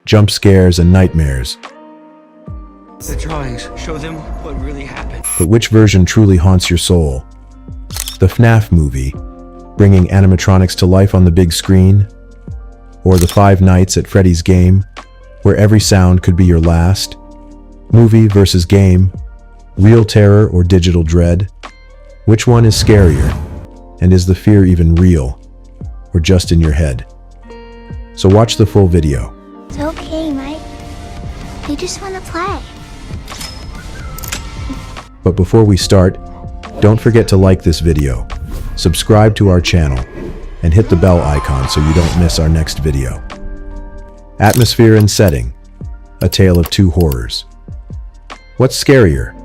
jump scares, and nightmares. The drawings show them what really happened. But which version truly haunts your soul? The FNAF movie, bringing animatronics to life on the big screen? Or the 5 Nights at Freddy's Game, where every sound could be your last? Movie versus game, real terror or digital dread? Which one is scarier? And is the fear even real, or just in your head? So watch the full video. It's okay, Mike. We just want to play. But before we start, don't forget to like this video, subscribe to our channel, and hit the bell icon so you don't miss our next video. Atmosphere and setting, a tale of two horrors. What's scarier?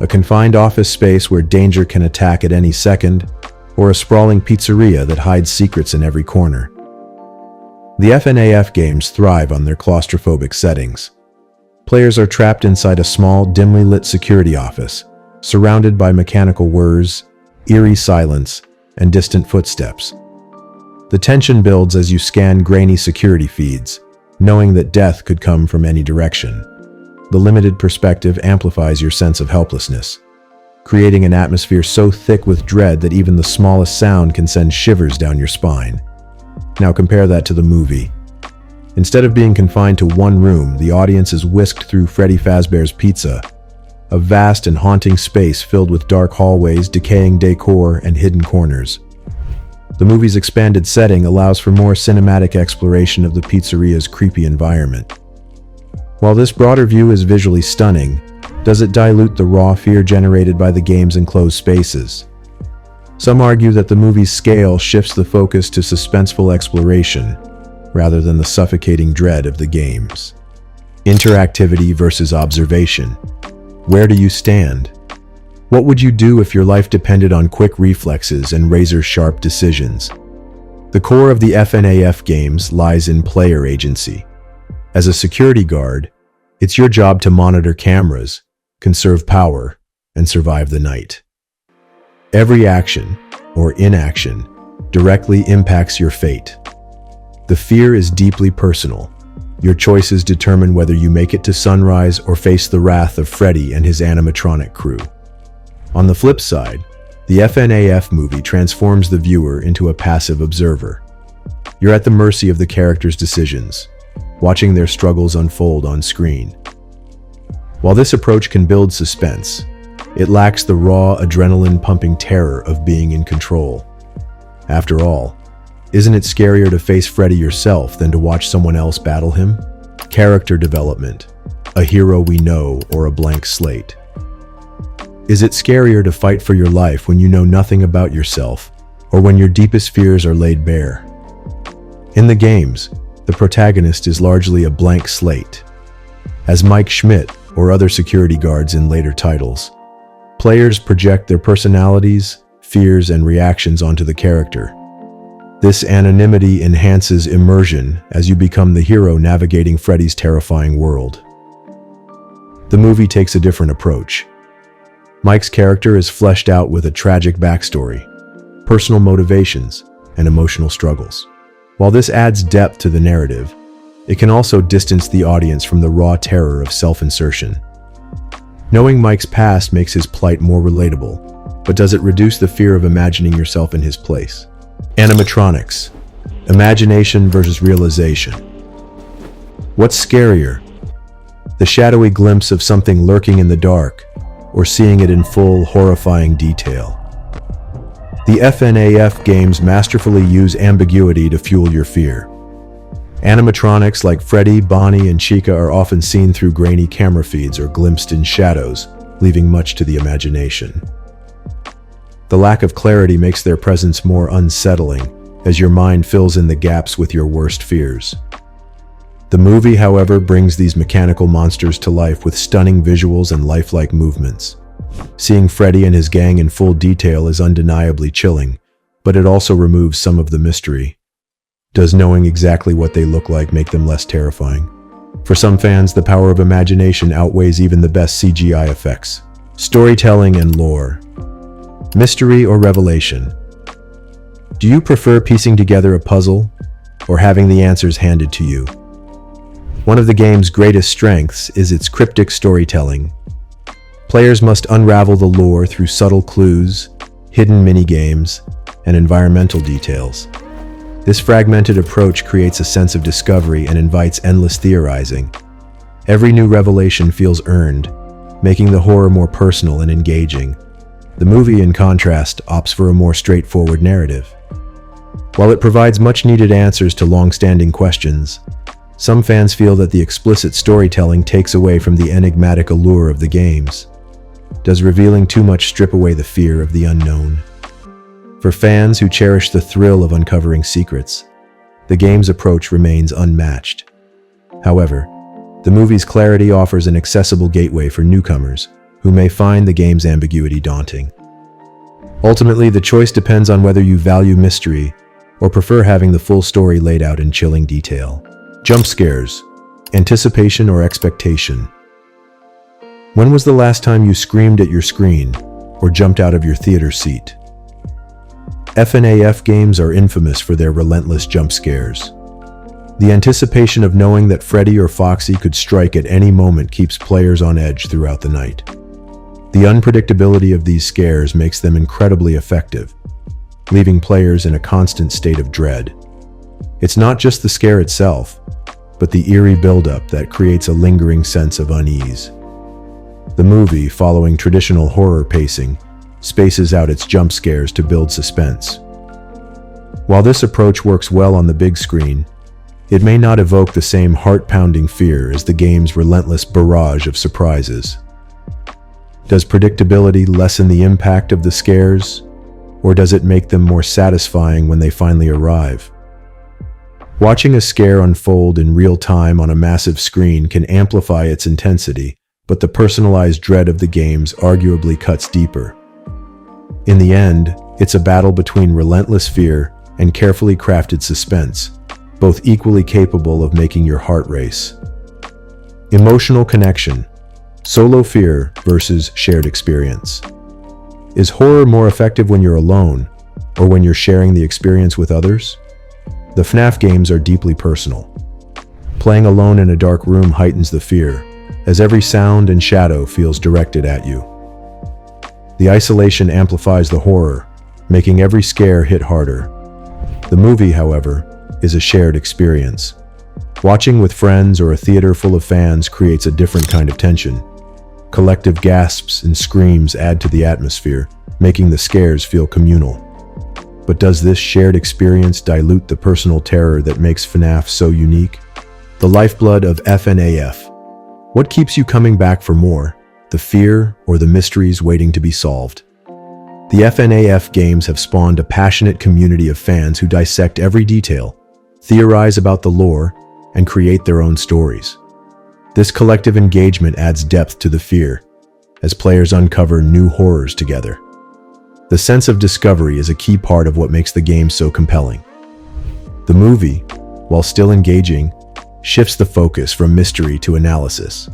A confined office space where danger can attack at any second, or a sprawling pizzeria that hides secrets in every corner? The FNAF games thrive on their claustrophobic settings. Players are trapped inside a small, dimly lit security office, surrounded by mechanical whirs, eerie silence, and distant footsteps. The tension builds as you scan grainy security feeds, knowing that death could come from any direction. The limited perspective amplifies your sense of helplessness, creating an atmosphere so thick with dread that even the smallest sound can send shivers down your spine. Now compare that to the movie. Instead of being confined to one room, the audience is whisked through Freddy Fazbear's Pizza, a vast and haunting space filled with dark hallways, decaying decor, and hidden corners. The movie's expanded setting allows for more cinematic exploration of the pizzeria's creepy environment. While this broader view is visually stunning, does it dilute the raw fear generated by the game's enclosed spaces? Some argue that the movie's scale shifts the focus to suspenseful exploration, rather than the suffocating dread of the games. Interactivity versus observation. Where do you stand? What would you do if your life depended on quick reflexes and razor-sharp decisions? The core of the FNAF games lies in player agency. As a security guard, it's your job to monitor cameras, conserve power, and survive the night. Every action, or inaction, directly impacts your fate. The fear is deeply personal. Your choices determine whether you make it to sunrise or face the wrath of Freddy and his animatronic crew. On the flip side, the FNAF movie transforms the viewer into a passive observer. You're at the mercy of the characters' decisions, watching their struggles unfold on screen. While this approach can build suspense, it lacks the raw, adrenaline-pumping terror of being in control. After all, isn't it scarier to face Freddy yourself than to watch someone else battle him? Character development, a hero we know or a blank slate. Is it scarier to fight for your life when you know nothing about yourself, or when your deepest fears are laid bare? In the games, the protagonist is largely a blank slate. As Mike Schmidt or other security guards in later titles, players project their personalities, fears, and reactions onto the character. This anonymity enhances immersion as you become the hero navigating Freddy's terrifying world. The movie takes a different approach. Mike's character is fleshed out with a tragic backstory, personal motivations, and emotional struggles. While this adds depth to the narrative, it can also distance the audience from the raw terror of self-insertion. Knowing Mike's past makes his plight more relatable, but does it reduce the fear of imagining yourself in his place? Animatronics. Imagination versus realization. What's scarier? The shadowy glimpse of something lurking in the dark, or seeing it in full, horrifying detail? The FNAF games masterfully use ambiguity to fuel your fear. Animatronics like Freddy, Bonnie, and Chica are often seen through grainy camera feeds or glimpsed in shadows, leaving much to the imagination. The lack of clarity makes their presence more unsettling, as your mind fills in the gaps with your worst fears. The movie, however, brings these mechanical monsters to life with stunning visuals and lifelike movements. Seeing Freddy and his gang in full detail is undeniably chilling, but it also removes some of the mystery. Does knowing exactly what they look like make them less terrifying? For some fans, the power of imagination outweighs even the best CGI effects. Storytelling and lore. Mystery or revelation? Do you prefer piecing together a puzzle, or having the answers handed to you? One of the game's greatest strengths is its cryptic storytelling. Players must unravel the lore through subtle clues, hidden mini-games, and environmental details. This fragmented approach creates a sense of discovery and invites endless theorizing. Every new revelation feels earned, making the horror more personal and engaging. The movie, in contrast, opts for a more straightforward narrative. While it provides much-needed answers to long-standing questions, some fans feel that the explicit storytelling takes away from the enigmatic allure of the games. Does revealing too much strip away the fear of the unknown? For fans who cherish the thrill of uncovering secrets, the game's approach remains unmatched. However, the movie's clarity offers an accessible gateway for newcomers who may find the game's ambiguity daunting. Ultimately, the choice depends on whether you value mystery or prefer having the full story laid out in chilling detail. Jump scares, anticipation or expectation. When was the last time you screamed at your screen or jumped out of your theater seat? FNAF games are infamous for their relentless jump scares. The anticipation of knowing that Freddy or Foxy could strike at any moment keeps players on edge throughout the night. The unpredictability of these scares makes them incredibly effective, leaving players in a constant state of dread. It's not just the scare itself, but the eerie buildup that creates a lingering sense of unease. The movie, following traditional horror pacing, spaces out its jump scares to build suspense. While this approach works well on the big screen, it may not evoke the same heart-pounding fear as the game's relentless barrage of surprises. Does predictability lessen the impact of the scares, or does it make them more satisfying when they finally arrive? Watching a scare unfold in real time on a massive screen can amplify its intensity, but the personalized dread of the games arguably cuts deeper. In the end, it's a battle between relentless fear and carefully crafted suspense, both equally capable of making your heart race. Emotional connection. Solo fear versus shared experience. Is horror more effective when you're alone, or when you're sharing the experience with others? The FNAF games are deeply personal. Playing alone in a dark room heightens the fear, as every sound and shadow feels directed at you. The isolation amplifies the horror, making every scare hit harder. The movie, however, is a shared experience. Watching with friends or a theater full of fans creates a different kind of tension. Collective gasps and screams add to the atmosphere, making the scares feel communal. But does this shared experience dilute the personal terror that makes FNAF so unique? The lifeblood of FNAF. What keeps you coming back for more? The fear or the mysteries waiting to be solved? The FNAF games have spawned a passionate community of fans who dissect every detail, theorize about the lore, and create their own stories. This collective engagement adds depth to the fear, as players uncover new horrors together. The sense of discovery is a key part of what makes the game so compelling. The movie, while still engaging, shifts the focus from mystery to analysis.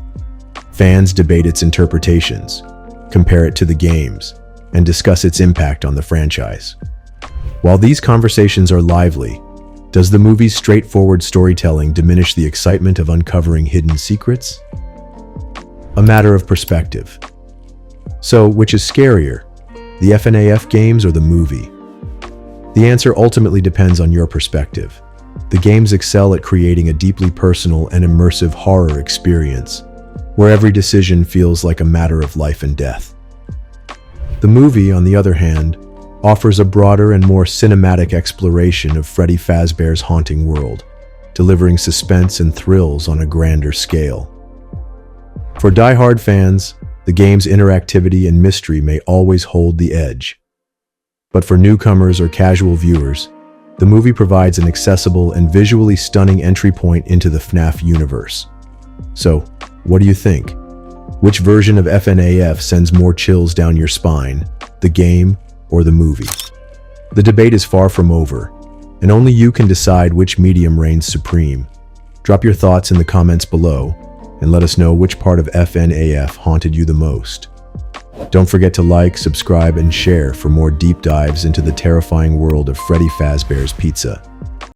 Fans debate its interpretations, compare it to the games, and discuss its impact on the franchise. While these conversations are lively, does the movie's straightforward storytelling diminish the excitement of uncovering hidden secrets? A matter of perspective. So, which is scarier, the FNAF games or the movie? The answer ultimately depends on your perspective. The games excel at creating a deeply personal and immersive horror experience, where every decision feels like a matter of life and death. The movie, on the other hand, offers a broader and more cinematic exploration of Freddy Fazbear's haunting world, delivering suspense and thrills on a grander scale. For die-hard fans, the game's interactivity and mystery may always hold the edge. But for newcomers or casual viewers, the movie provides an accessible and visually stunning entry point into the FNAF universe. So, what do you think? Which version of FNAF sends more chills down your spine, the game or the movie? The debate is far from over, and only you can decide which medium reigns supreme. Drop your thoughts in the comments below, and let us know which part of FNAF haunted you the most. Don't forget to like, subscribe, and share for more deep dives into the terrifying world of Freddy Fazbear's Pizza.